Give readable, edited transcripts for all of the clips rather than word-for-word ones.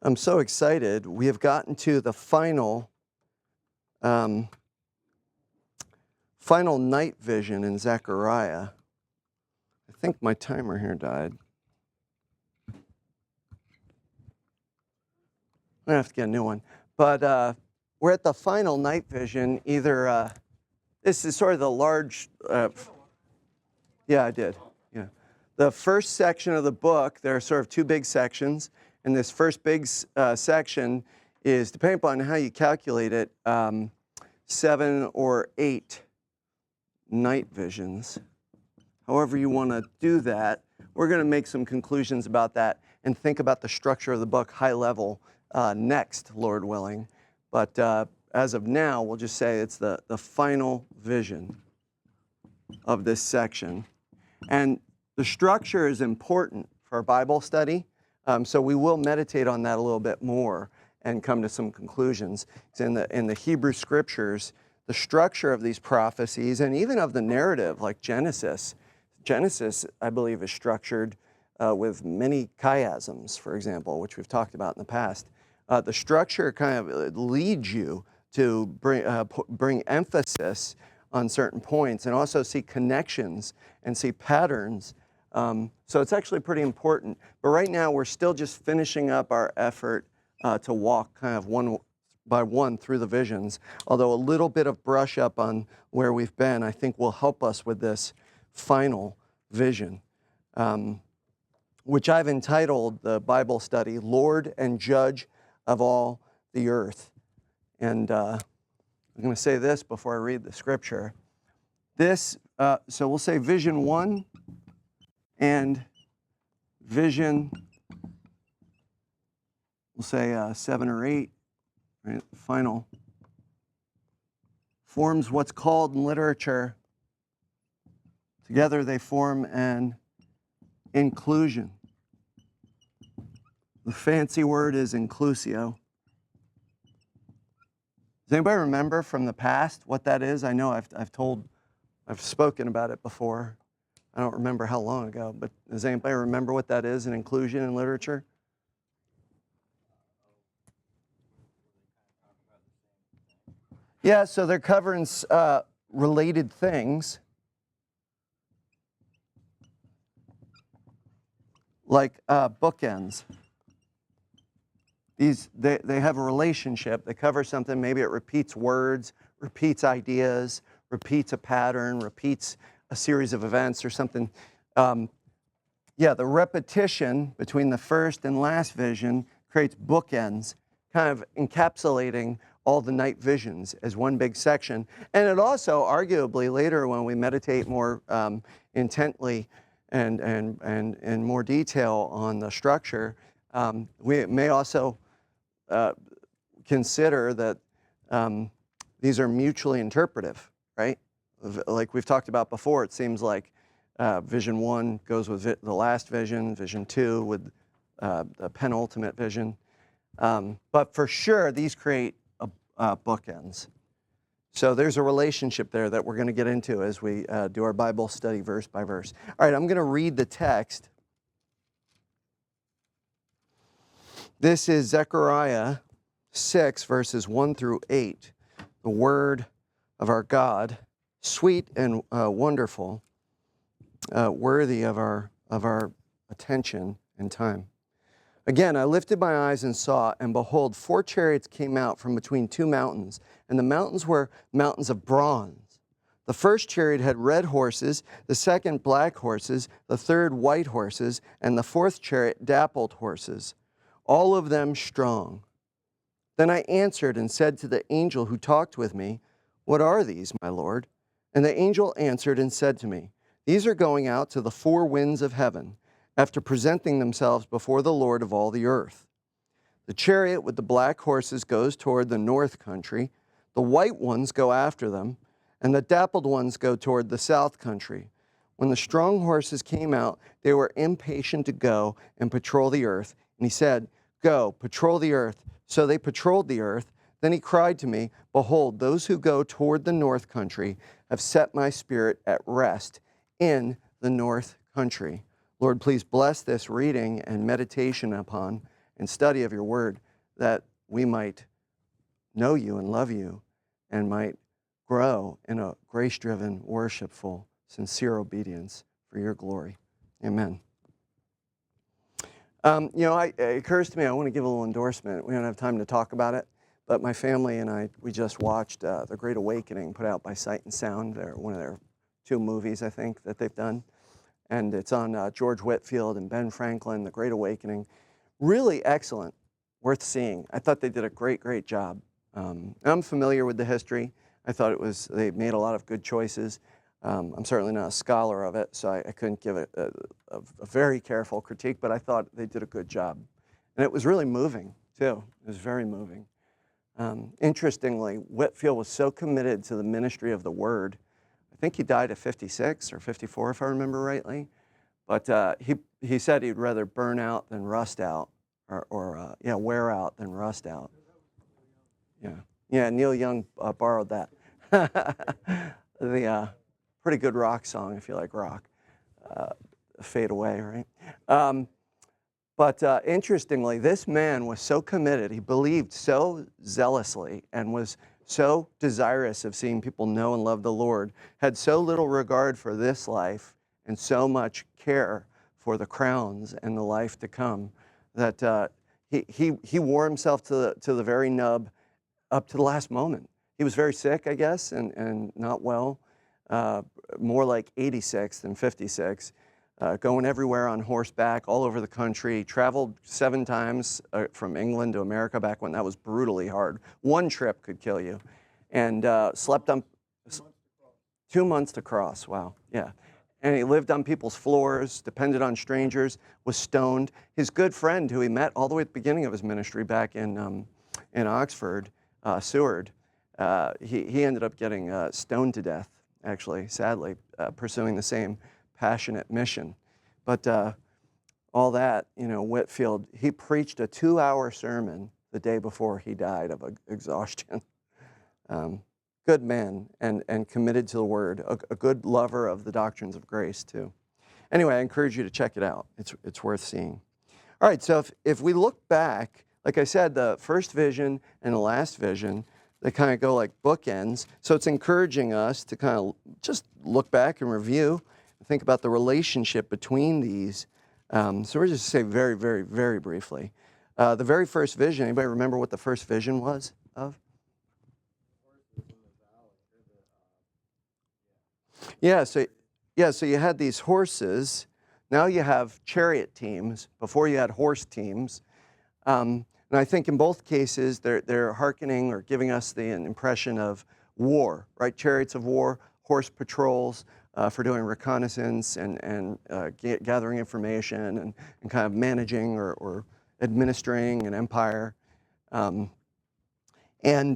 I'm so excited. We have gotten to the final night vision in Zechariah. I think my timer here died. I'm going to have to get a new one. But we're at the final night vision. Either, this is sort of the large, yeah, I did. Yeah. The first section of the book, there are sort of two big sections. And this first big section is, depending upon how you calculate it, 7 or 8 night visions. However you want to do that, we're going to make some conclusions about that and think about the structure of the book high level next, Lord willing. But as of now, we'll just say it's the final vision of this section. And the structure is important for our Bible study. So we will meditate on that a little bit more and come to some conclusions. In the Hebrew Scriptures, the structure of these prophecies and even of the narrative, like Genesis, I believe, is structured with many chiasms, for example, which we've talked about in the past. The structure kind of leads you to bring emphasis on certain points and also see connections and see patterns. So it's actually pretty important. But right now, we're still just finishing up our effort to walk kind of one by one through the visions, although a little bit of brush up on where we've been, I think, will help us with this final vision, which I've entitled the Bible study, Lord and Judge of All the Earth. And I'm going to say this before I read the scripture. So we'll say vision 1 and vision, we'll say 7 or 8, right? Final, forms what's called in literature, together they form an inclusion. The fancy word is inclusio. Does anybody remember from the past what that is? I know I've spoken about it before. I don't remember how long ago, but does anybody remember what that is, an inclusion in literature? Yeah, so they're covering related things, like bookends. They have a relationship. They cover something. Maybe it repeats words, repeats ideas, repeats a pattern, repeats a series of events or something. The repetition between the first and last vision creates bookends, kind of encapsulating all the night visions as one big section. And it also, arguably, later when we meditate more intently and in more detail on the structure, we may also consider that these are mutually interpretive, right? Like we've talked about before, it seems like vision 1 goes with the last vision, vision 2 with the penultimate vision. But for sure, these create bookends. So there's a relationship there that we're going to get into as we do our Bible study verse by verse. All right, I'm going to read the text. This is Zechariah 6, verses 1 through 8. The word of our God, sweet and wonderful, worthy of our attention and time. Again, I lifted my eyes and saw, and behold, 4 chariots came out from between 2 mountains, and the mountains were mountains of bronze. The first chariot had red horses, the second black horses, the third white horses, and the fourth chariot dappled horses, all of them strong. Then I answered and said to the angel who talked with me, "What are these, my Lord?" And the angel answered and said to me, "These are going out to the 4 winds of heaven, after presenting themselves before the Lord of all the earth. The chariot with the black horses goes toward the north country, the white ones go after them, and the dappled ones go toward the south country. When the strong horses came out, they were impatient to go and patrol the earth. And he said, 'Go, patrol the earth.' So they patrolled the earth. Then he cried to me, 'Behold, those who go toward the north country have set my spirit at rest in the north country.'" Lord, please bless this reading and meditation upon and study of your word, that we might know you and love you and might grow in a grace-driven, worshipful, sincere obedience for your glory. Amen. It occurs to me, I want to give a little endorsement. We don't have time to talk about it, but my family and I, we just watched The Great Awakening, put out by Sight and Sound. They're one of their 2 movies, I think, that they've done. And it's on George Whitefield and Ben Franklin, The Great Awakening. Really excellent, worth seeing. I thought they did a great, great job. I'm familiar with the history. I thought they made a lot of good choices. I'm certainly not a scholar of it, so I couldn't give it a very careful critique, but I thought they did a good job. And it was really moving, too. It was very moving. Interestingly, Whitefield was so committed to the ministry of the word. I think he died at 56 or 54, if I remember rightly. But he said he'd rather burn out than rust out, or wear out than rust out. Yeah, Neil Young borrowed that. The pretty good rock song, if you like rock. Fade Away, right? But interestingly, this man was so committed, he believed so zealously and was so desirous of seeing people know and love the Lord, had so little regard for this life and so much care for the crowns and the life to come, that he wore himself to the very nub up to the last moment. He was very sick, I guess, and not well, more like 86 than 56. Going everywhere on horseback, all over the country, traveled 7 times from England to America back when that was brutally hard. 1 trip could kill you. And slept on 2 months to cross, wow, yeah. And he lived on people's floors, depended on strangers, was stoned. His good friend, who he met all the way at the beginning of his ministry back in Oxford, Seward, he ended up getting stoned to death, actually, sadly, pursuing the same passionate mission. But all that, Whitefield, he preached a 2-hour sermon the day before he died of exhaustion. Good man and committed to the word, a good lover of the doctrines of grace too. Anyway, I encourage you to check it out. It's worth seeing. All right, so if we look back, like I said, the first vision and the last vision, they kind of go like bookends. So it's encouraging us to kind of just look back and review and think about the relationship between these. So we're just say very, very, very briefly. The very first vision, anybody remember what the first vision was of? So you had these horses. Now you have chariot teams. Before you had horse teams. And I think in both cases, they're hearkening or giving us the impression of war, right? Chariots of war, horse patrols for doing reconnaissance and gathering information and kind of managing or administering an empire. And in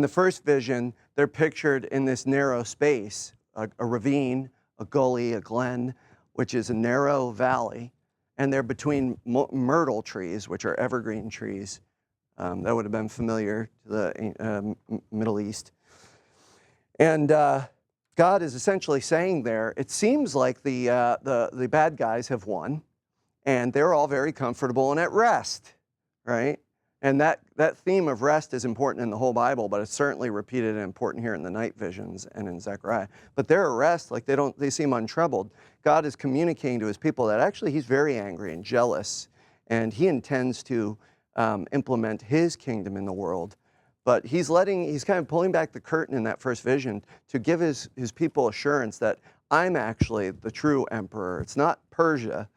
the first vision, they're pictured in this narrow space, a ravine, a gully, a glen, which is a narrow valley. And they're between myrtle trees, which are evergreen trees. That would have been familiar to the Middle East. And God is essentially saying there, it seems like the bad guys have won, and they're all very comfortable and at rest, right? And that theme of rest is important in the whole Bible, but it's certainly repeated and important here in the night visions and in Zechariah. But they're at rest, like they seem untroubled. God is communicating to his people that actually he's very angry and jealous, and he intends to implement his kingdom in the world. But he's kind of pulling back the curtain in that first vision to give his people assurance that I'm actually the true emperor. It's not Persia.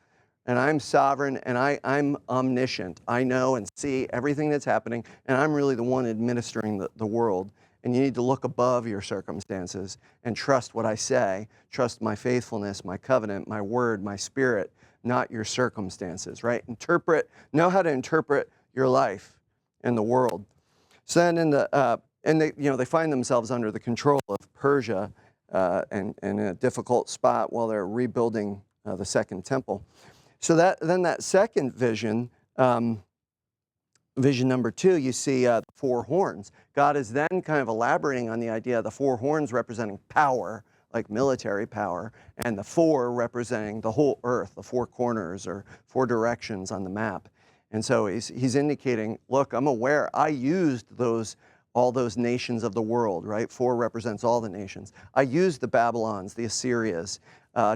And I'm sovereign, and I'm omniscient. I know and see everything that's happening, and I'm really the one administering the world. And you need to look above your circumstances and trust what I say, trust my faithfulness, my covenant, my word, my spirit, not your circumstances, right? Know how to interpret your life and the world. So then they find themselves under the control of Persia and in a difficult spot while they're rebuilding the second temple. So that second vision, vision number 2, you see the 4 horns. God is then kind of elaborating on the idea of the 4 horns representing power, like military power, and the 4 representing the whole earth, the 4 corners or 4 directions on the map. And so he's indicating, look, I'm aware. I used all those nations of the world, right? 4 represents all the nations. I used the Babylons, the Assyrias,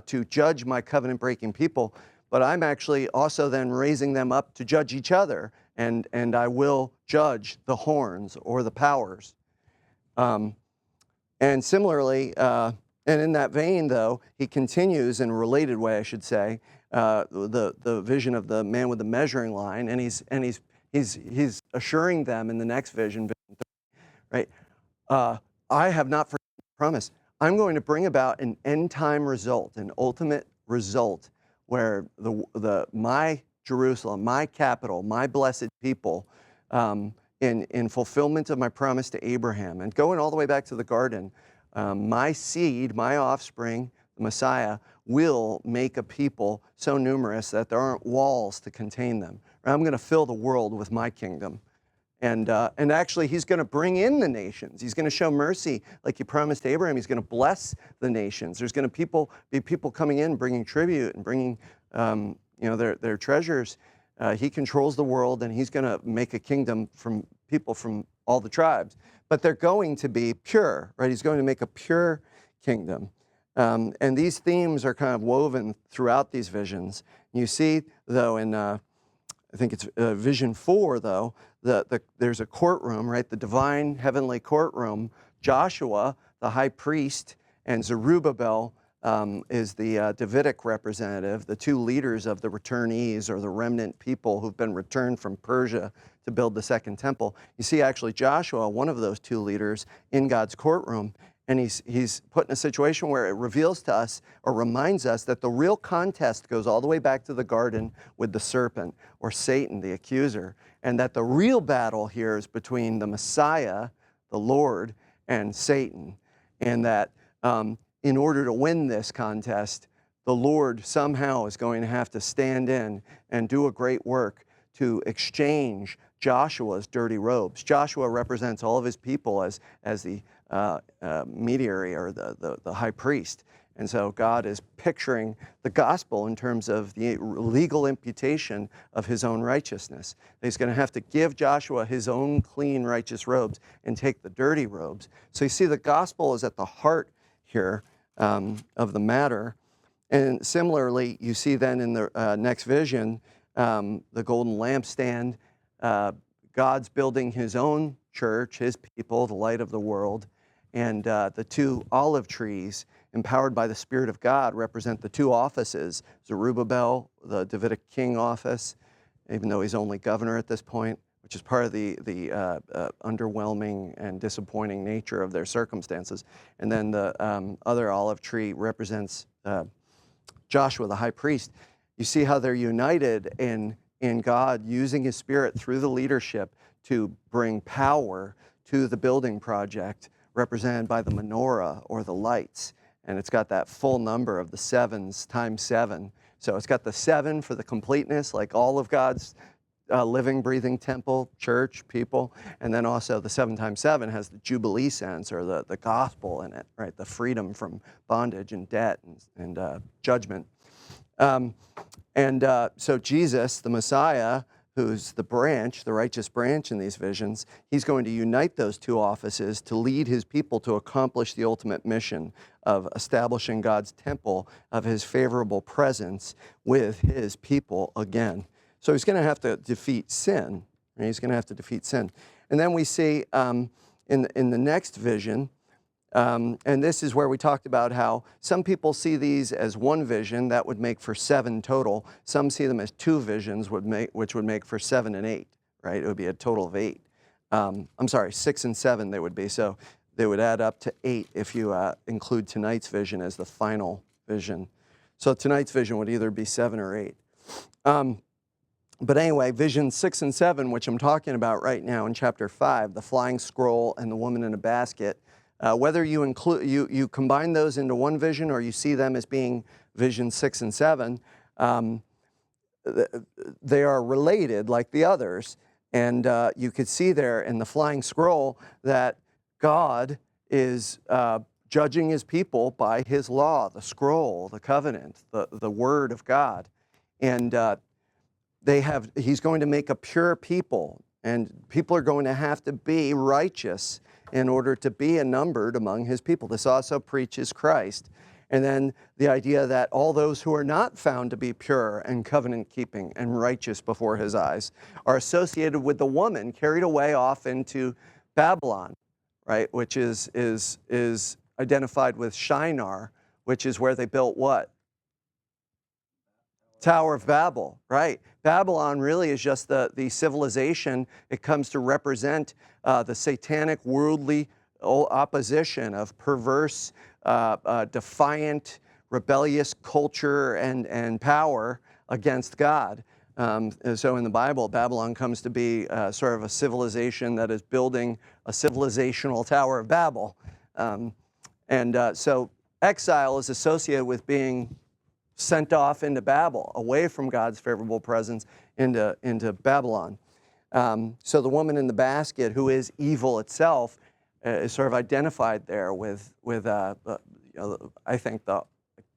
to judge my covenant-breaking people, but I'm actually also then raising them up to judge each other, and I will judge the horns or the powers. And similarly, and in that vein, though, he continues in a related way, I should say, the vision of the man with the measuring line, and he's assuring them in the next vision, right? I have not forgotten the promise. I'm going to bring about an end time result, an ultimate result, where my Jerusalem, my capital, my blessed people, in fulfillment of my promise to Abraham, and going all the way back to the garden, my seed, my offspring, the Messiah, will make a people so numerous that there aren't walls to contain them. I'm going to fill the world with my kingdom. And actually, he's going to bring in the nations. He's going to show mercy like he promised Abraham. He's going to bless the nations. There's going to be people coming in, bringing tribute and bringing their treasures. He controls the world, and he's going to make a kingdom from people from all the tribes. But they're going to be pure, right? He's going to make a pure kingdom. And these themes are kind of woven throughout these visions. You see, though, in I think it's vision 4, though, there's a courtroom, right? The divine heavenly courtroom. Joshua, the high priest, and Zerubbabel is the Davidic representative, the 2 leaders of the returnees or the remnant people who've been returned from Persia to build the second temple. You see actually Joshua, one of those 2 leaders, in God's courtroom, and he's put in a situation where it reveals to us or reminds us that the real contest goes all the way back to the garden with the serpent or Satan, the accuser, and that the real battle here is between the Messiah, the Lord, and Satan, and that in order to win this contest, the Lord somehow is going to have to stand in and do a great work to exchange Joshua's dirty robes. Joshua represents all of his people as the mediator or the high priest. And so God is picturing the gospel in terms of the legal imputation of his own righteousness. He's going to have to give Joshua his own clean, righteous robes and take the dirty robes. So you see the gospel is at the heart here of the matter. And similarly, you see then in the next vision, the golden lampstand, God's building his own church, his people, the light of the world, and the 2 olive trees empowered by the Spirit of God represent the 2 offices. Zerubbabel, the Davidic king office, even though he's only governor at this point, which is part of the underwhelming and disappointing nature of their circumstances. And then the other olive tree represents Joshua, the high priest. You see how they're united in God using his Spirit through the leadership to bring power to the building project, represented by the menorah or the lights. And it's got that full number of the 7s times 7. So it's got the 7 for the completeness, like all of God's living, breathing temple, church, people. And then also the 7 times 7 has the Jubilee sense, or the gospel in it, right? The freedom from bondage and debt and judgment. So Jesus, the Messiah, who's the branch, the righteous branch in these visions, he's going to unite those 2 offices to lead his people to accomplish the ultimate mission of establishing God's temple of his favorable presence with his people again. So he's going to have to defeat sin. Right? He's going to have to defeat sin. And then we see in the next vision, and this is where we talked about how some people see these as one vision that would make for 7 total. Some see them as 2 visions, which would make for 7 and 8, right? It would be a total of 8. 6 and 7 they would be. So they would add up to 8 if you include tonight's vision as the final vision. So tonight's vision would either be 7 or 8. But anyway, vision 6 and 7, which I'm talking about right now in chapter 5, the flying scroll and the woman in a basket, whether you combine those into one vision or you see them as being vision 6 and 7, they are related like the others. And you could see there in the flying scroll that God is judging his people by his law, the scroll, the covenant, the word of God. And he's going to make a pure people, and people are going to have to be righteous in order to be numbered among his people. This also preaches Christ. And then the idea that all those who are not found to be pure and covenant-keeping and righteous before his eyes are associated with the woman carried away off into Babylon, right? Which is identified with Shinar, which is where they built what? Tower of Babel, right? Babylon really is just the civilization. It comes to represent the satanic, worldly opposition of perverse, defiant, rebellious culture and power against God. So in the Bible, Babylon comes to be sort of a civilization that is building a civilizational Tower of Babel. So exile is associated with being sent off into Babel, away from God's favorable presence into Babylon. So the woman in the basket, who is evil itself, is sort of identified there with I think the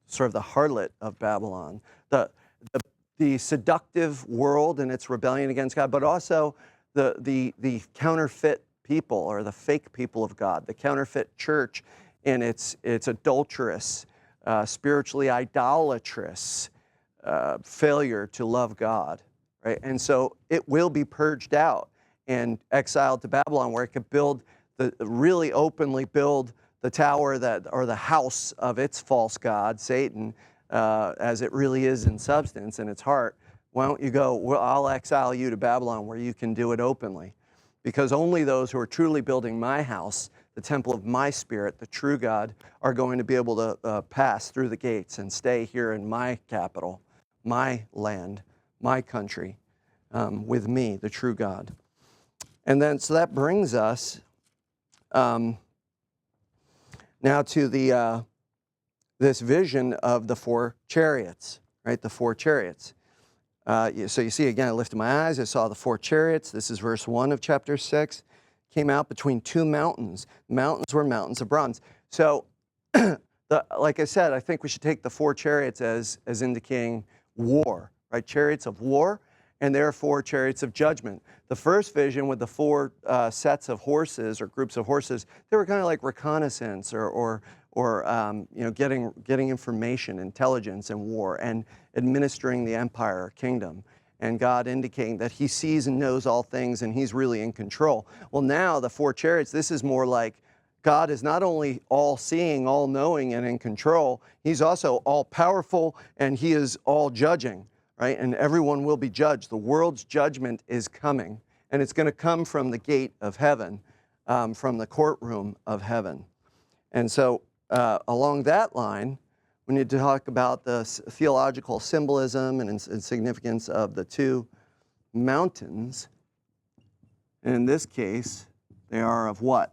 sort of the harlot of Babylon, the seductive world and its rebellion against God, but also the counterfeit people, or the fake people of God, the counterfeit church in its adulterous, spiritually idolatrous failure to love God, right? And so it will be purged out and exiled to Babylon, where it could really openly build the tower or the house of its false god, Satan, as it really is in substance, in its heart. Why don't you go, well, I'll exile you to Babylon where you can do it openly. Because only those who are truly building my house, the temple of my spirit, the true God, are going to be able to pass through the gates and stay here in my capital, my land, my country, with me, the true God. And then, so that brings us now to this vision of the four chariots, right? The four chariots. So you see, again, I lifted my eyes, I saw the four chariots. This is verse 1 of chapter 6. Came out between two mountains. The mountains were mountains of bronze. So, like I said, I think we should take the four chariots as indicating war, right? Chariots of war, and therefore chariots of judgment. The first vision with the four sets of horses, or groups of horses, they were kind of like reconnaissance or getting information, intelligence in war, and administering the empire or kingdom. And God indicating that he sees and knows all things, and he's really in control. Well, now the four chariots, this is more like God is not only all-seeing, all-knowing, and in control, he's also all-powerful, and he is all-judging, right? And everyone will be judged. The world's judgment is coming, and it's going to come from the gate of heaven, from the courtroom of heaven. And so along that line, we need to talk about the theological symbolism and significance of the two mountains. And in this case, they are of what?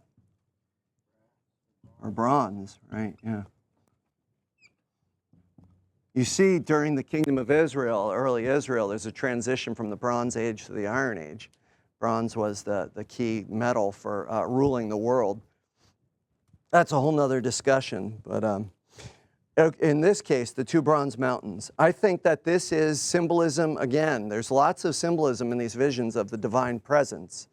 Or bronze, right? Yeah. You see, during the kingdom of Israel, early Israel, there's a transition from the Bronze Age to the Iron Age. Bronze was the key metal for ruling the world. That's a whole nother discussion, but in this case, the two bronze mountains. I think that this is symbolism again. There's lots of symbolism in these visions of the divine presence.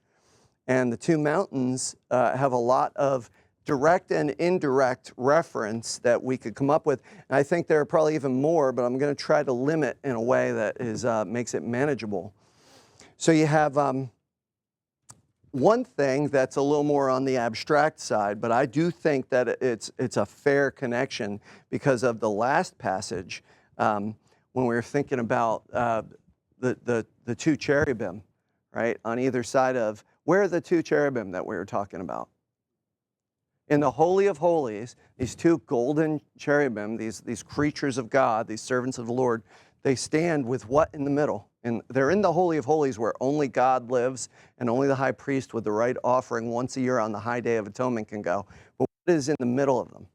And the two mountains have a lot of direct and indirect reference that we could come up with. And I think there are probably even more, but I'm going to try to limit in a way that makes it manageable. So you have one thing that's a little more on the abstract side, but I do think that it's a fair connection because of the last passage when we were thinking about the two cherubim, right, on either side of, where are the two cherubim that we were talking about? In the Holy of Holies, these two golden cherubim, these creatures of God, these servants of the Lord, they stand with what in the middle? And they're in the Holy of Holies where only God lives and only the high priest with the right offering once a year on the high day of atonement can go. But what is in the middle of them?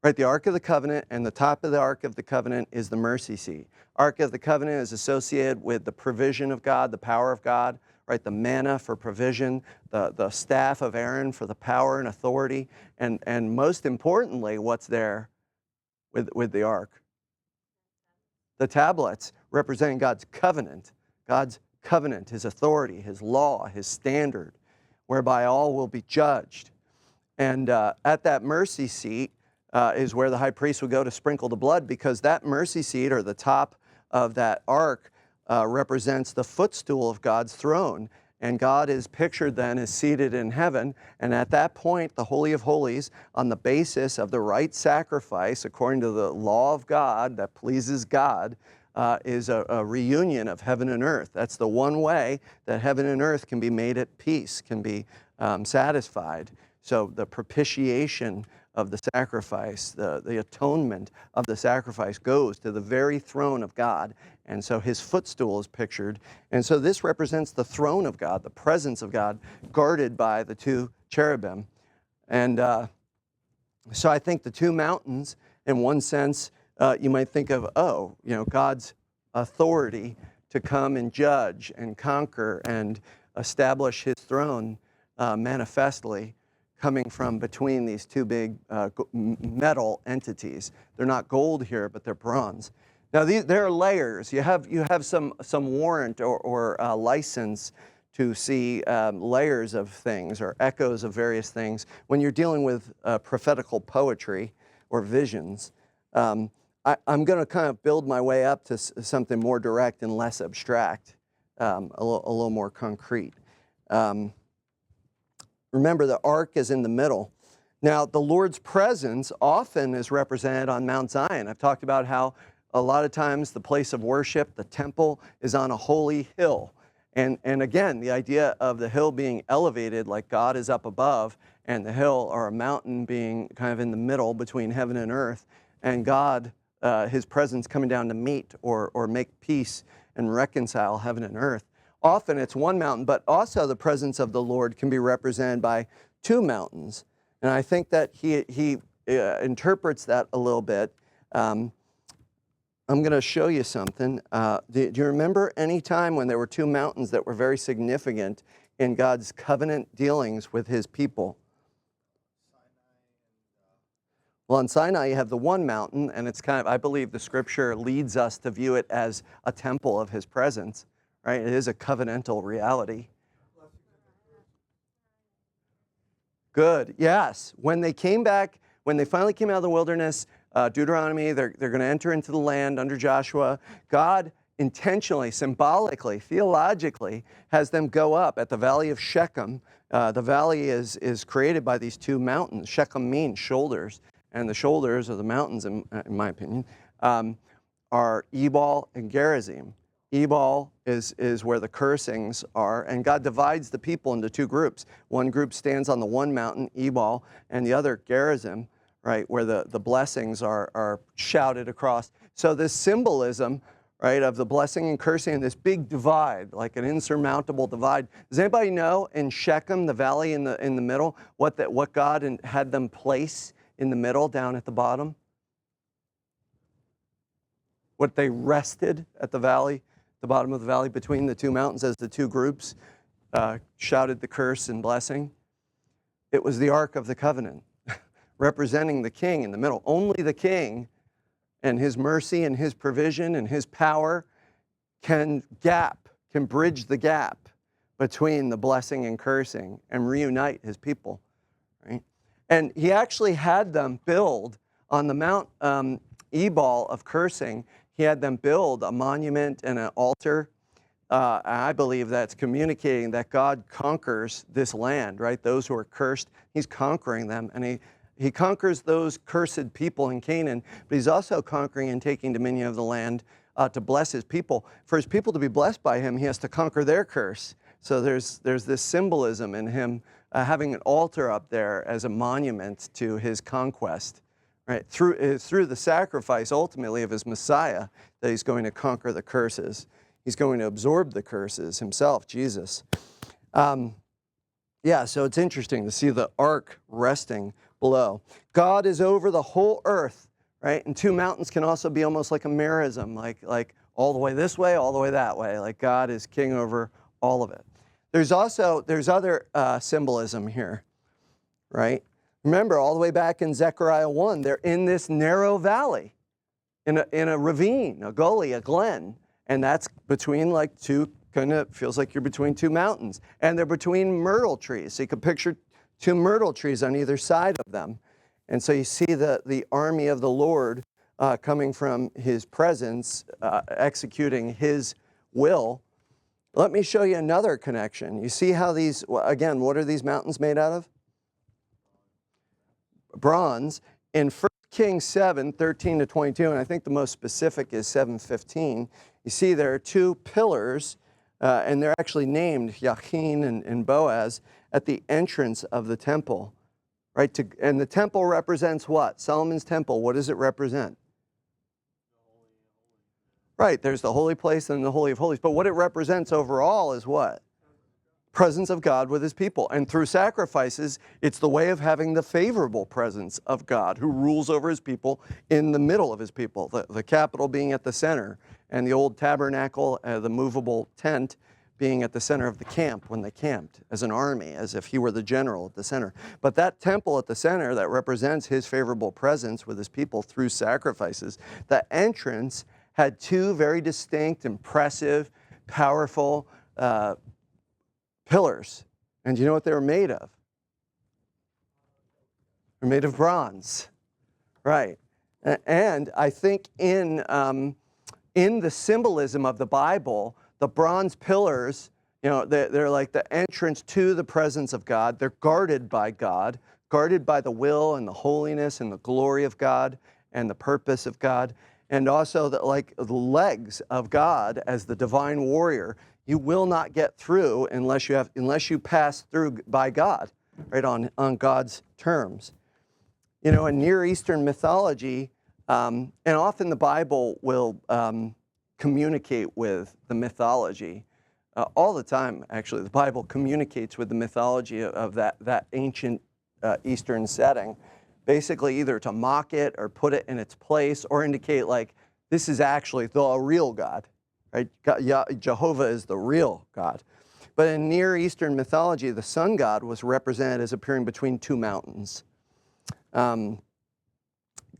Right, the Ark of the Covenant, and the top of the Ark of the Covenant is the mercy seat. Ark of the Covenant is associated with the provision of God, the power of God, right, the manna for provision, the staff of Aaron for the power and authority, and most importantly, what's there with the Ark? The tablets, representing God's covenant, his authority, his law, his standard, whereby all will be judged. And at that mercy seat is where the high priest would go to sprinkle the blood, because that mercy seat, or the top of that ark, represents the footstool of God's throne. And God is pictured then as seated in heaven. And at that point, the Holy of Holies, on the basis of the right sacrifice, according to the law of God that pleases God, is a reunion of heaven and earth. That's the one way that heaven and earth can be made at peace, can be satisfied. So the propitiation of the sacrifice, the atonement of the sacrifice goes to the very throne of God. And so his footstool is pictured. And so this represents the throne of God, the presence of God, guarded by the two cherubim. And so I think the two mountains, in one sense, you might think of, God's authority to come and judge and conquer and establish his throne manifestly, coming from between these two big metal entities. They're not gold here, but they're bronze. Now, there are layers. You have some warrant or license to see layers of things or echoes of various things when you're dealing with prophetical poetry or visions. I'm going to kind of build my way up to something more direct and less abstract, a little more concrete. Remember, the ark is in the middle. Now, the Lord's presence often is represented on Mount Zion. I've talked about how a lot of times the place of worship, the temple, is on a holy hill. And again, the idea of the hill being elevated like God is up above, and the hill or a mountain being kind of in the middle between heaven and earth, and God, his presence coming down to meet or make peace and reconcile heaven and earth. Often it's one mountain, but also the presence of the Lord can be represented by two mountains. And I think that he interprets that a little bit. I'm going to show you something. Do you remember any time when there were two mountains that were very significant in God's covenant dealings with his people? Well, on Sinai, you have the one mountain, and it's kind of, I believe the scripture leads us to view it as a temple of his presence. Right? It is a covenantal reality. Good. Yes. When they came back, when they finally came out of the wilderness, Deuteronomy, they're going to enter into the land under Joshua. God intentionally, symbolically, theologically, has them go up at the valley of Shechem. The valley is created by these two mountains. Shechem means shoulders, and the shoulders of the mountains, in my opinion, are Ebal and Gerizim. Ebal is where the cursings are, and God divides the people into two groups. One group stands on the one mountain, Ebal, and the other, Gerizim, right, where the blessings are shouted across. So this symbolism, right, of the blessing and cursing and this big divide, like an insurmountable divide. Does anybody know in Shechem, the valley in the middle, what God had them place in the middle, down at the bottom? What they rested at the valley? The bottom of the valley between the two mountains as the two groups shouted the curse and blessing. It was the Ark of the Covenant, representing the king in the middle. Only the king and his mercy and his provision and his power can bridge the gap between the blessing and cursing and reunite his people. Right? And he actually had them build on the Mount Ebal of cursing. He had them build a monument and an altar. I believe that's communicating that God conquers this land, right? Those who are cursed, he's conquering them. And he conquers those cursed people in Canaan, but he's also conquering and taking dominion of the land to bless his people. For his people to be blessed by him, he has to conquer their curse. So there's this symbolism in him having an altar up there as a monument to his conquest. Right, through the sacrifice ultimately of his Messiah, that he's going to conquer the curses. He's going to absorb the curses himself, Jesus. So it's interesting to see the ark resting below. God is over the whole earth, right? And two mountains can also be almost like a merism, like all the way this way, all the way that way. Like God is king over all of it. There's other symbolism here, right? Remember, all the way back in Zechariah 1, they're in this narrow valley, in a ravine, a gully, a glen, And that's between like two, kind of feels like you're between two mountains. And they're between myrtle trees. So you could picture two myrtle trees on either side of them. And so you see the army of the Lord coming from his presence, executing his will. Let me show you another connection. You see how these, again, what are these mountains made out of? Bronze. In 1 Kings 7, 13 to 22, and I think the most specific is 7:15, you see there are two pillars, and they're actually named Yachin and Boaz, at the entrance of the temple. Right? And the temple represents what? Solomon's temple, what does it represent? Right, there's the holy place and the Holy of Holies. But what it represents overall is what? Presence of God with his people. And through sacrifices, it's the way of having the favorable presence of God who rules over his people in the middle of his people, the capital being at the center, and the old tabernacle, the movable tent, being at the center of the camp when they camped as an army, as if he were the general at the center. But that temple at the center that represents his favorable presence with his people through sacrifices, the entrance had two very distinct, impressive, powerful pillars. And do you know what they were made of? They're made of bronze. Right. And I think in the symbolism of the Bible, the bronze pillars, you know, they're like the entrance to the presence of God. They're guarded by God, guarded by the will and the holiness and the glory of God and the purpose of God. And also like the legs of God as the divine warrior. You will not get through unless you pass through by God, right, on God's terms. You know, in Near Eastern mythology, and often the Bible will communicate with the mythology. All the time, actually, the Bible communicates with the mythology of that ancient Eastern setting, basically either to mock it or put it in its place or indicate like this is actually the real God. Right? Jehovah is the real God. But in Near Eastern mythology, the sun god was represented as appearing between two mountains.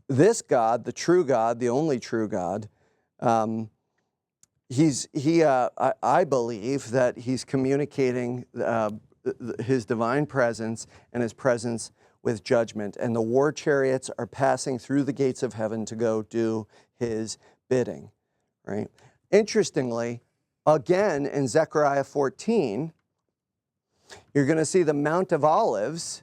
This God, the true God, the only true God, I believe that he's communicating his divine presence and his presence with judgment. And the war chariots are passing through the gates of heaven to go do his bidding, right? Interestingly, again in Zechariah 14, you're going to see the Mount of Olives,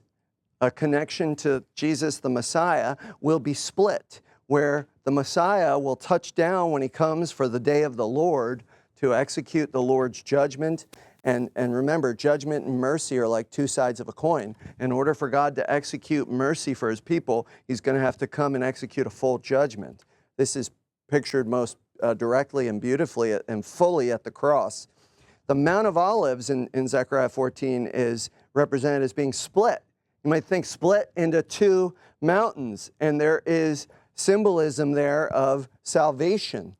a connection to Jesus the Messiah, will be split, where the Messiah will touch down when he comes for the day of the Lord to execute the Lord's judgment. And remember, judgment and mercy are like two sides of a coin. In order for God to execute mercy for his people, he's going to have to come and execute a full judgment. This is pictured most directly and beautifully and fully at the cross. The Mount of Olives in Zechariah 14 is represented as being split. You might think split into two mountains, and there is symbolism there of salvation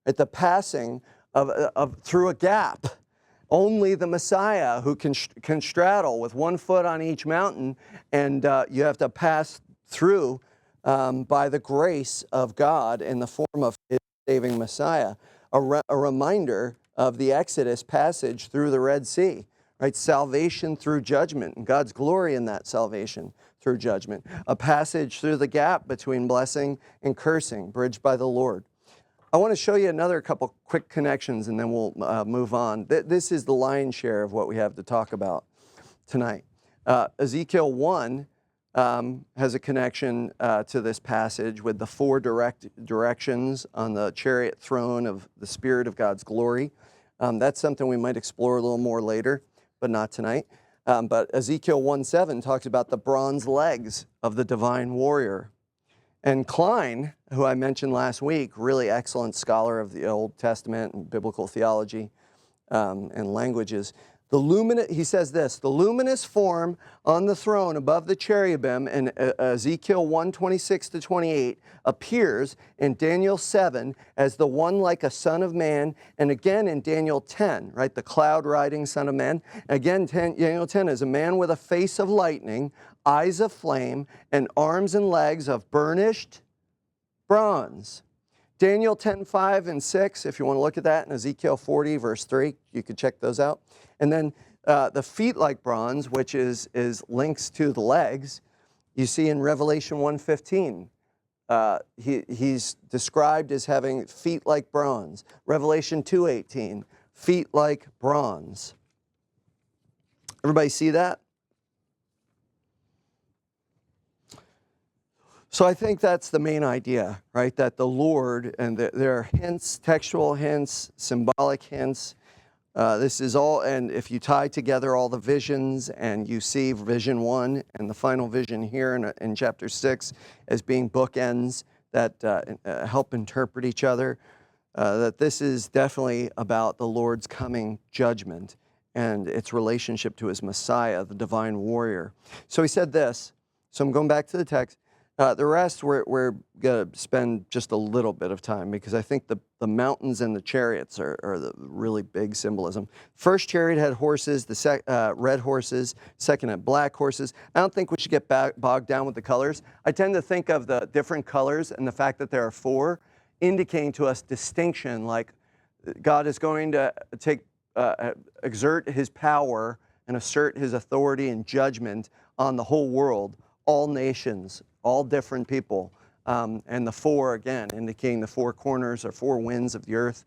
at the passing of through a gap. Only the Messiah who can straddle with 1 foot on each mountain, and you have to pass through by the grace of God in the form of his saving Messiah. A reminder of the Exodus passage through the Red Sea, right? Salvation through judgment, and God's glory in that salvation through judgment. A passage through the gap between blessing and cursing, bridged by the Lord. I want to show you another couple quick connections, and then we'll move on. This is the lion's share of what we have to talk about tonight. Ezekiel 1 has a connection to this passage with the four directions on the chariot throne of the Spirit of God's glory. That's something we might explore a little more later, but not tonight. But Ezekiel 1:7 talks about the bronze legs of the divine warrior. And Klein, who I mentioned last week, really excellent scholar of the Old Testament and biblical theology and languages, he says this: the luminous form on the throne above the cherubim in Ezekiel 1:26-28 appears in Daniel 7 as the one like a son of man, and again in Daniel 10, right, the cloud riding son of man. Again, Daniel 10 is a man with a face of lightning, eyes of flame, and arms and legs of burnished bronze. Daniel 10:5 and 6, if you want to look at that, and Ezekiel 40, verse 3, you could check those out. And then the feet like bronze, which is links to the legs, you see in Revelation 1:15. He's described as having feet like bronze. Revelation 2:18, feet like bronze. Everybody see that? So I think that's the main idea, right? That the Lord, and there are hints, textual hints, symbolic hints. This is all, and if you tie together all the visions and you see vision 1 and the final vision here in chapter 6 as being bookends that help interpret each other, that this is definitely about the Lord's coming judgment and its relationship to his Messiah, the divine warrior. So he said this, so I'm going back to the text. The rest, we're going to spend just a little bit of time because I think the mountains and the chariots are the really big symbolism. First chariot had horses, the red horses. Second had black horses. I don't think we should get bogged down with the colors. I tend to think of the different colors and the fact that there are 4 indicating to us distinction, like God is going to exert his power and assert his authority and judgment on the whole world, all nations, all different people, and the 4, again, indicating the 4 corners or 4 winds of the earth.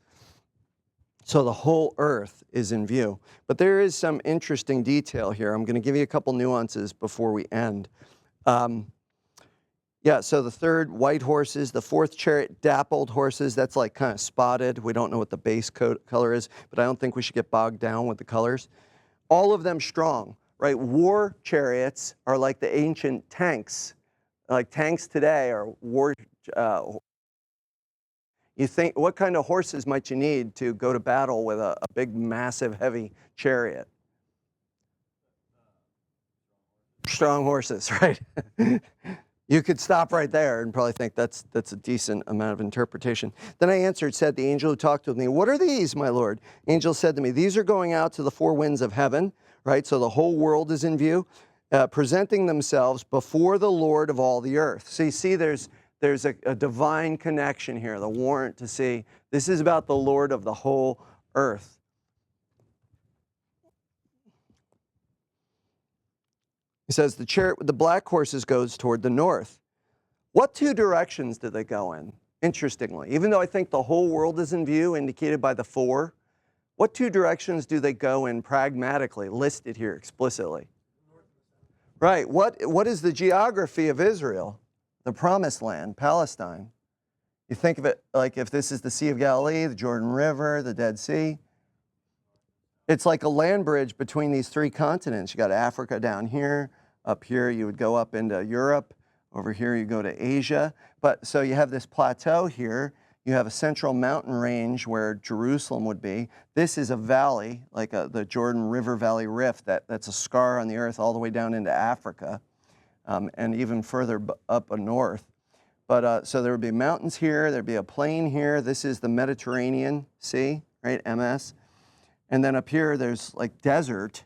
So the whole earth is in view. But there is some interesting detail here. I'm going to give you a couple nuances before we end. Yeah, so the third, white horses. The fourth chariot, dappled horses. That's like kind of spotted. We don't know what the base color is, but I don't think we should get bogged down with the colors. All of them strong, right? War chariots are like the ancient tanks. Like tanks today are war. You think, what kind of horses might you need to go to battle with a big, massive, heavy chariot? Strong horses, right? You could stop right there and probably think that's a decent amount of interpretation. Then I answered, said the angel who talked with me, "What are these, my Lord?" Angel said to me, "These are going out to the 4 winds of heaven," right? So the whole world is in view. Presenting themselves before the Lord of all the earth. So you see there's a divine connection here, the warrant to see this is about the Lord of the whole earth. He says the chariot with the black horses goes toward the north. What 2 directions do they go in? Interestingly, even though I think the whole world is in view, indicated by the 4, what 2 directions do they go in pragmatically, listed here explicitly? Right. What is the geography of Israel? The Promised Land, Palestine. You think of it like if this is the Sea of Galilee, the Jordan River, the Dead Sea. It's like a land bridge between these 3 continents. You got Africa down here. Up here you would go up into Europe. Over here you go to Asia. But so you have this plateau here. You have a central mountain range where Jerusalem would be. This is a valley, like the Jordan River Valley Rift, that's a scar on the earth all the way down into Africa, and even further up north. But so there would be mountains here, there'd be a plain here. This is the Mediterranean Sea, right, MS. And then up here there's like desert.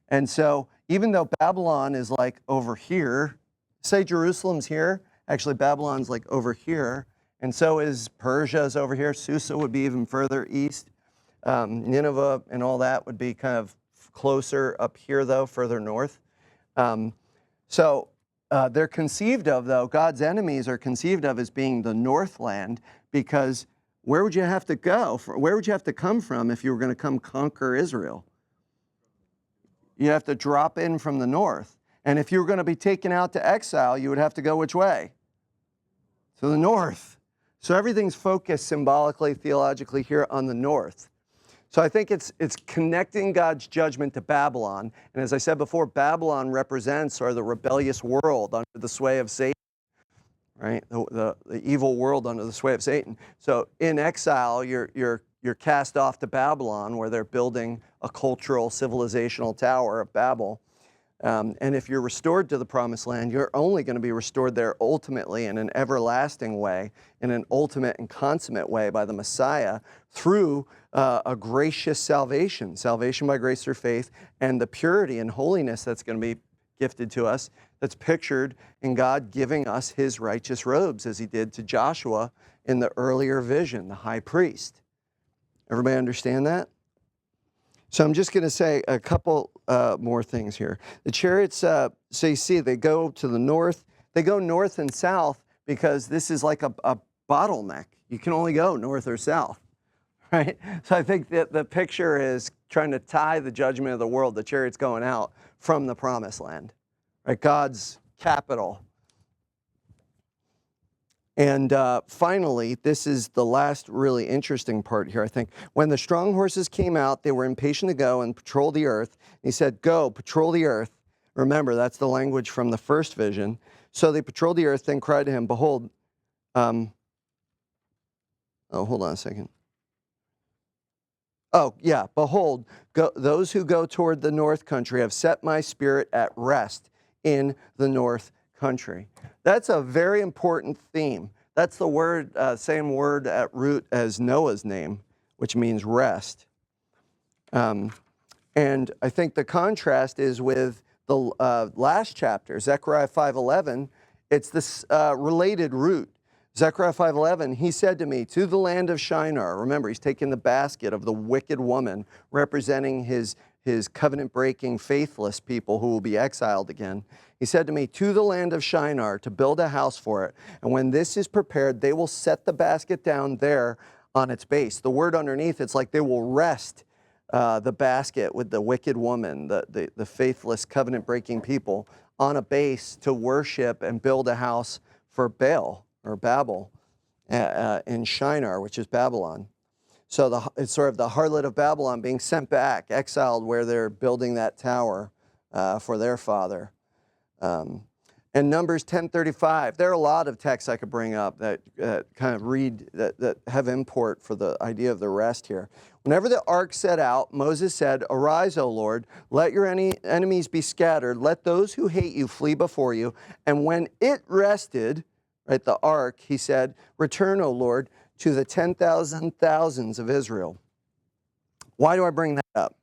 And so even though Babylon is like over here, say Jerusalem's here, actually Babylon's like over here, and so is Persia is over here. Susa would be even further east. Nineveh and all that would be kind of closer up here, though, further north. So they're conceived of, though, God's enemies are conceived of as being the Northland, because where would you have to go? Where would you have to come from if you were going to come conquer Israel? You have to drop in from the north. And if you were going to be taken out to exile, you would have to go which way? To the north. So everything's focused symbolically, theologically here on the north. So I think it's connecting God's judgment to Babylon. And as I said before, Babylon represents the rebellious world under the sway of Satan, right? The evil world under the sway of Satan. So in exile, you're cast off to Babylon, where they're building a cultural, civilizational tower of Babel. And if you're restored to the Promised Land, you're only going to be restored there ultimately in an everlasting way, in an ultimate and consummate way by the Messiah through a gracious salvation, salvation by grace through faith, and the purity and holiness that's going to be gifted to us, that's pictured in God giving us his righteous robes, as he did to Joshua in the earlier vision, the high priest. Everybody understand that? So I'm just going to say a couple more things here. The chariots, so you see, they go to the north. They go north and south because this is like a bottleneck. You can only go north or south, right? So I think that the picture is trying to tie the judgment of the world, the chariots going out, from the promised land, right? God's capital. And finally, this is the last really interesting part here, I think. When the strong horses came out, they were impatient to go and patrol the earth. He said, go, patrol the earth. Remember, that's the language from the first vision. So they patrolled the earth, then cried to him, behold, hold on a second. Oh, yeah, behold, those who go toward the north country have set my spirit at rest in the north country. That's a very important theme. That's the word, same word at root as Noah's name, which means rest. And I think the contrast is with the last chapter, Zechariah 5:11. It's this related root. Zechariah 5:11, he said to me, to the land of Shinar. Remember, he's taking the basket of the wicked woman, representing his covenant-breaking, faithless people who will be exiled again. He said to me, to the land of Shinar, to build a house for it. And when this is prepared, they will set the basket down there on its base. The word underneath, it's like they will rest the basket with the wicked woman, the faithless, covenant-breaking people, on a base to worship and build a house for Baal, or Babel, in Shinar, which is Babylon. So it's sort of the harlot of Babylon being sent back, exiled where they're building that tower for their father. And Numbers 10:35, there are a lot of texts I could bring up that kind of that have import for the idea of the rest here. Whenever the ark set out, Moses said, arise, O Lord, let your enemies be scattered, let those who hate you flee before you. And when it rested, right, the ark, he said, return, O Lord, to the 10,000 thousands of Israel. Why do I bring that up?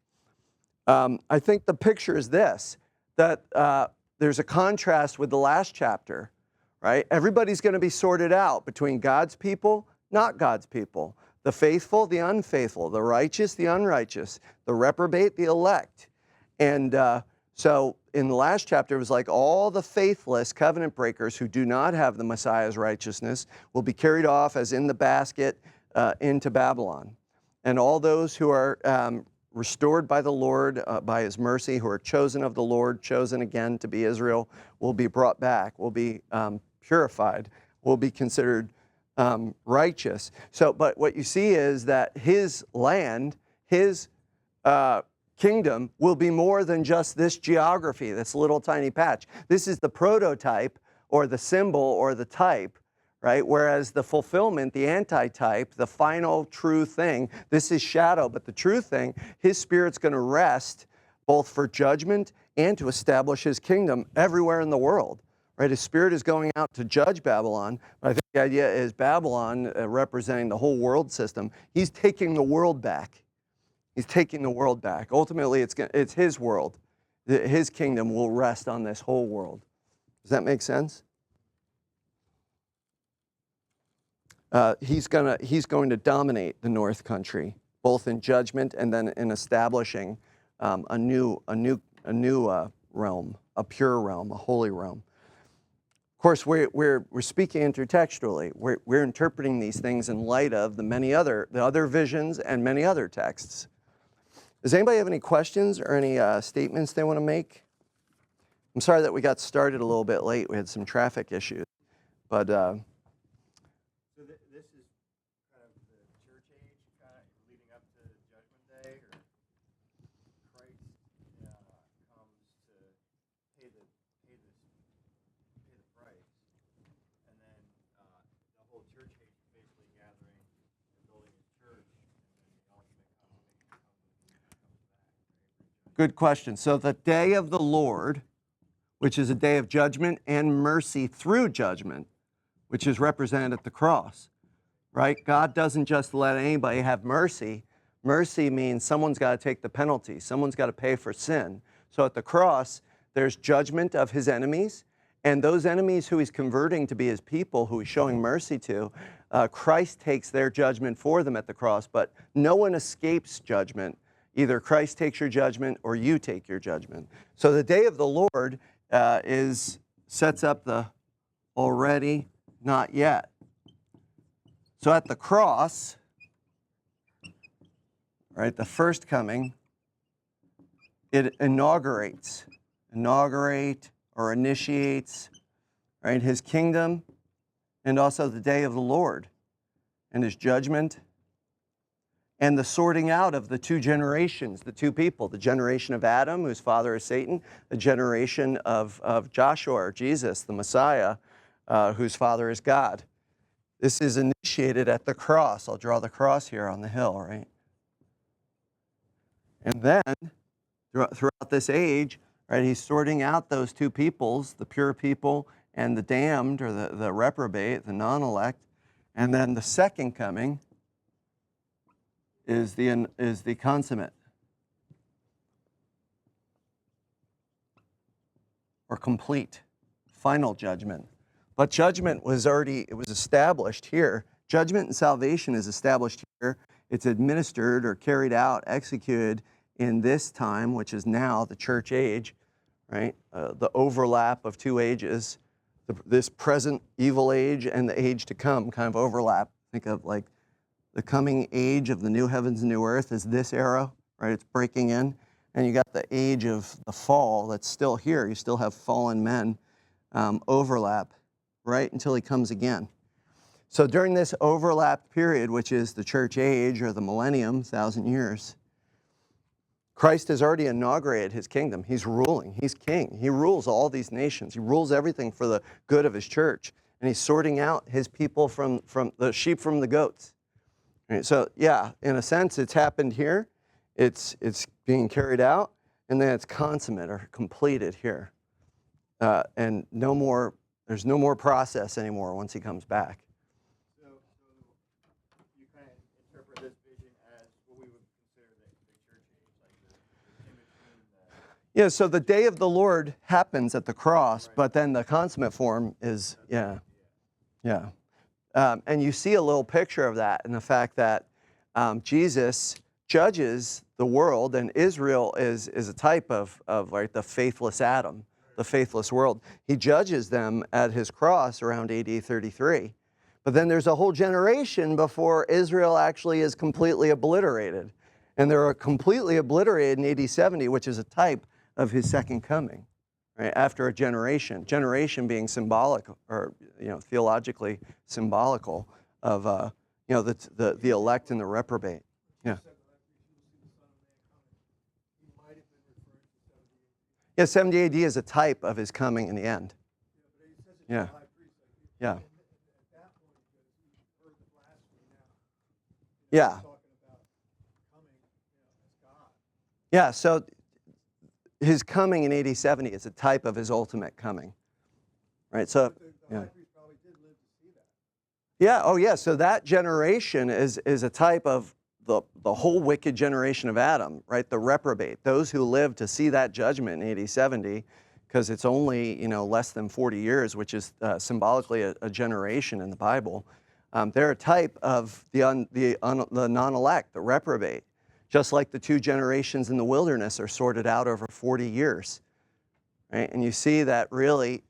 I think the picture is this, that there's a contrast with the last chapter, right? Everybody's going to be sorted out between God's people, not God's people, the faithful, the unfaithful, the righteous, the unrighteous, the reprobate, the elect. And so in the last chapter, it was like all the faithless covenant breakers who do not have the Messiah's righteousness will be carried off as in the basket into Babylon. And all those who are restored by the Lord, by his mercy, who are chosen of the Lord, chosen again to be Israel, will be brought back, will be purified, will be considered righteous. So, but what you see is that his land, his kingdom will be more than just this geography, this little tiny patch. This is the prototype or the symbol or the type, right? Whereas the fulfillment, the antitype, the final true thing, this is shadow, but the true thing, his spirit's going to rest both for judgment and to establish his kingdom everywhere in the world, right? His spirit is going out to judge Babylon. But I think the idea is Babylon, representing the whole world system, he's taking the world back. He's taking the world back. Ultimately, it's his world. His kingdom will rest on this whole world. Does that make sense? He's going to dominate the North Country, both in judgment and then in establishing a new realm, a pure realm, a holy realm. Of course, we're speaking intertextually. We're interpreting these things in light of the other visions and many other texts. Does anybody have any questions or any statements they want to make? I'm sorry that we got started a little bit late. We had some traffic issues, but. So this is kind of the church age, leading up to Judgment Day, or Christ comes to pay the price, and then the whole church age is basically gathering and building his church, and then the ultimate consummation comes back. Good question. So the day of the Lord, which is a day of judgment and mercy through judgment, which is represented at the cross, right? God doesn't just let anybody have mercy. Mercy means someone's got to take the penalty. Someone's got to pay for sin. So at the cross, there's judgment of his enemies, and those enemies who he's converting to be his people, who he's showing mercy to, Christ takes their judgment for them at the cross, but no one escapes judgment. Either Christ takes your judgment or you take your judgment. So the day of the Lord sets up the already, not yet. So at the cross, right, the first coming, it inaugurates or initiates, right, his kingdom, and also the day of the Lord and his judgment, and the sorting out of the two generations, the two people, the generation of Adam, whose father is Satan, the generation of Joshua, or Jesus, the Messiah, whose father is God. This is initiated at the cross. I'll draw the cross here on the hill, right? And then, throughout this age, right, he's sorting out those two peoples, the pure people and the damned, or the reprobate, the non-elect. And then the second coming is the consummate, or complete, final judgment. But judgment was established here. Judgment and salvation is established here. It's administered or carried out, executed in this time, which is now the church age, right? The overlap of two ages, this present evil age and the age to come kind of overlap. Think of like the coming age of the new heavens and new earth is this era, right? It's breaking in. And you got the age of the fall that's still here. You still have fallen men overlap right until he comes again. So during this overlapped period, which is the church age or the millennium, 1,000 years, Christ has already inaugurated his kingdom. He's ruling. He's king. He rules all these nations. He rules everything for the good of his church. And he's sorting out his people from the sheep from the goats. Right? So yeah, in a sense, it's happened here. It's being carried out, and then it's consummate or completed here. And there's no more process anymore once he comes back. So you kind of interpret this vision as what we would consider the church age, like the in between the... Yeah, so the day of the Lord happens at the cross, but then the consummate form is, yeah. And you see a little picture of that in the fact that Jesus judges the world, and Israel is a type of like the faithless Adam, the faithless world. He judges them at his cross around AD 33. But then there's a whole generation before Israel actually is completely obliterated. And they're completely obliterated in AD 70, which is a type of his second coming, right? After a generation. Generation being symbolic, or theologically symbolical of the elect and the reprobate. Yeah. Yeah, 70 AD is a type of his coming in the end. Yeah. Yeah. Yeah. Yeah, so his coming in AD 70 is a type of his ultimate coming. Right? So yeah. Yeah, oh yeah, so that generation is a type of the whole wicked generation of Adam, right? The reprobate, those who live to see that judgment in AD 70, because it's only less than 40 years, which is symbolically a generation in the Bible. They're a type of the non-elect, the reprobate, just like the two generations in the wilderness are sorted out over 40 years, right? And you see that really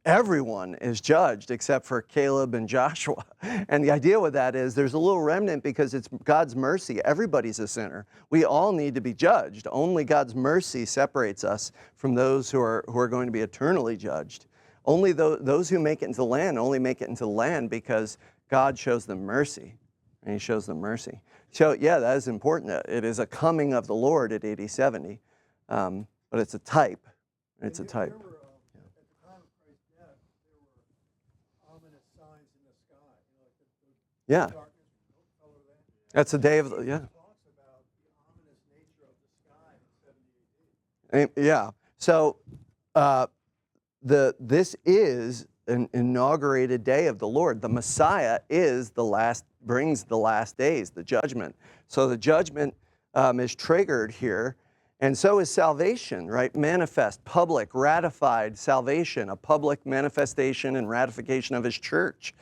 everyone is judged except for Caleb and Joshua. And the idea with that is there's a little remnant because it's God's mercy. Everybody's a sinner. We all need to be judged. Only God's mercy separates us from those who are going to be eternally judged. Only those who make it into the land only make it into the land because God shows them mercy. And he shows them mercy. So yeah, that is important. It is a coming of the Lord at AD 70. But it's a type. It's a type. Yeah. That's the day of the, yeah. Yeah. So this is an inaugurated day of the Lord. The Messiah brings the last days, the judgment. So the judgment is triggered here. And so is salvation, right? Manifest, public, ratified salvation, a public manifestation and ratification of his church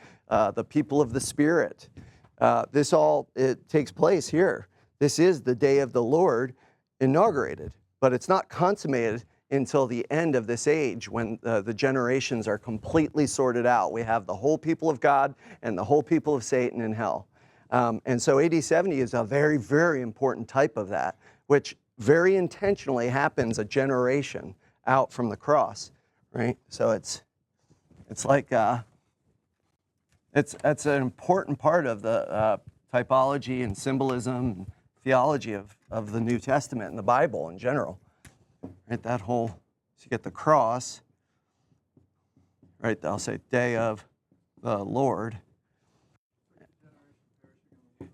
the people of the Spirit. It takes place here. This is the day of the Lord inaugurated, but it's not consummated until the end of this age when the generations are completely sorted out. We have the whole people of God and the whole people of Satan in hell. And so AD 70 is a very, very important type of that, which very intentionally happens a generation out from the cross, right? So it's like, it's an important part of the typology and symbolism and theology of the New Testament and the Bible in general. Right, that whole, so you get the cross, right, I'll say day of the Lord.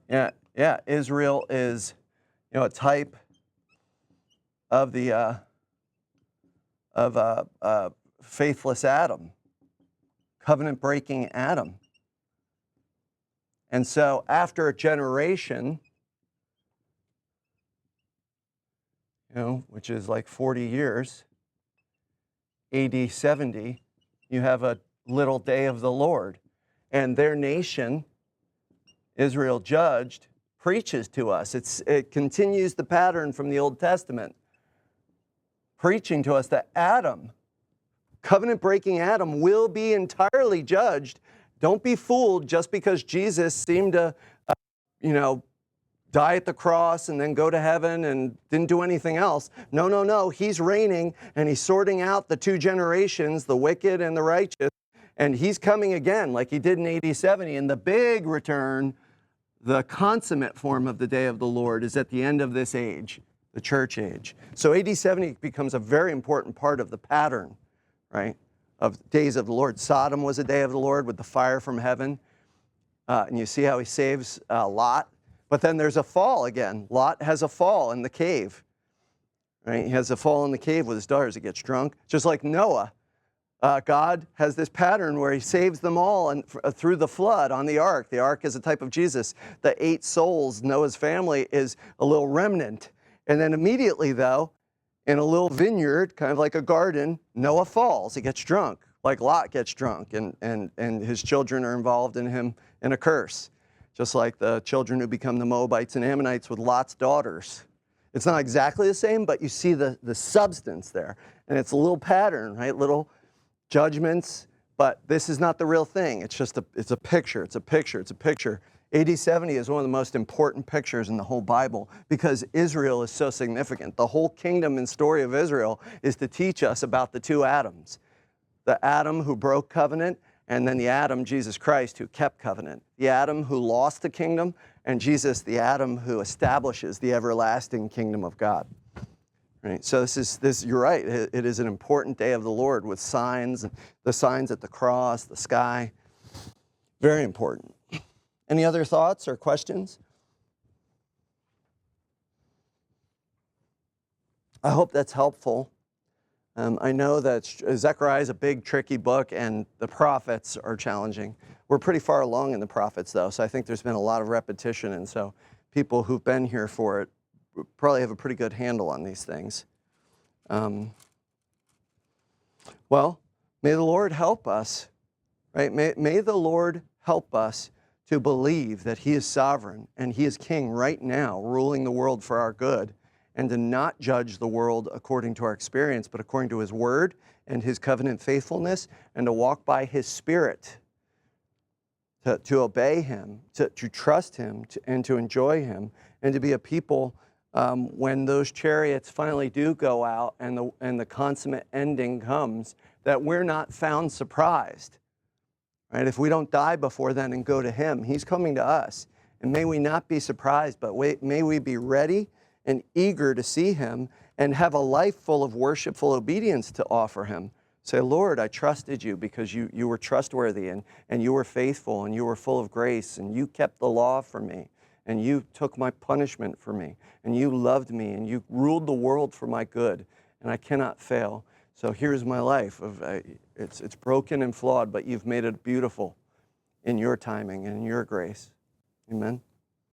Yeah, Israel is, a type of the, faithless Adam, covenant-breaking Adam. And so after a generation, which is like 40 years, AD 70, you have a little day of the Lord. And their nation, Israel judged, preaches to us. It continues the pattern from the Old Testament, preaching to us that Adam, covenant-breaking Adam, will be entirely judged. Don't be fooled just because Jesus seemed to, die at the cross and then go to heaven and didn't do anything else. No. He's reigning and he's sorting out the two generations, the wicked and the righteous. And he's coming again like he did in AD 70. And the big return, the consummate form of the day of the Lord, is at the end of this age, the church age. So AD 70 becomes a very important part of the pattern, right, of days of the Lord. Sodom was a day of the Lord with the fire from heaven. And you see how he saves Lot. But then there's a fall again. Lot has a fall in the cave. Right? He has a fall in the cave with his daughters. He gets drunk. Just like Noah. God has this pattern where he saves them all through the flood on the ark. The ark is a type of Jesus. The 8 souls, Noah's family, is a little remnant. And then immediately, though, in a little vineyard, kind of like a garden, Noah falls. He gets drunk, like Lot gets drunk. And his children are involved in him in a curse. Just like the children who become the Moabites and Ammonites with Lot's daughters. It's not exactly the same, but you see the substance there. And it's a little pattern, right? Little judgments, but this is not the real thing. It's just it's a picture. AD 70 is one of the most important pictures in the whole Bible because Israel is so significant. The whole kingdom and story of Israel is to teach us about the two Adams. The Adam who broke covenant, and then the Adam, Jesus Christ, who kept covenant. The Adam who lost the kingdom, and Jesus, the Adam who establishes the everlasting kingdom of God. Right? So you're right, it is an important day of the Lord with signs, the signs at the cross, the sky. Very important. Any other thoughts or questions? I hope that's helpful. I know that Zechariah is a big, tricky book, and the prophets are challenging. We're pretty far along in the prophets, though, so I think there's been a lot of repetition, and so people who've been here for it probably have a pretty good handle on these things. Well, may the Lord help us, right? May the Lord help us to believe that He is sovereign and He is King right now, ruling the world for our good, and to not judge the world according to our experience, but according to His Word and His covenant faithfulness, and to walk by His Spirit, to obey Him, to trust Him, and to enjoy Him, and to be a people when those chariots finally do go out and the consummate ending comes, that we're not found surprised. Right? If we don't die before then and go to Him, He's coming to us. And may we not be surprised, but may we be ready and eager to see Him and have a life full of worshipful obedience to offer Him. Say, Lord, I trusted You because you were trustworthy and You were faithful and You were full of grace and You kept the law for me and You took my punishment for me and You loved me and You ruled the world for my good and I cannot fail. So here's my life. It's broken and flawed, but You've made it beautiful in Your timing and in Your grace. Amen.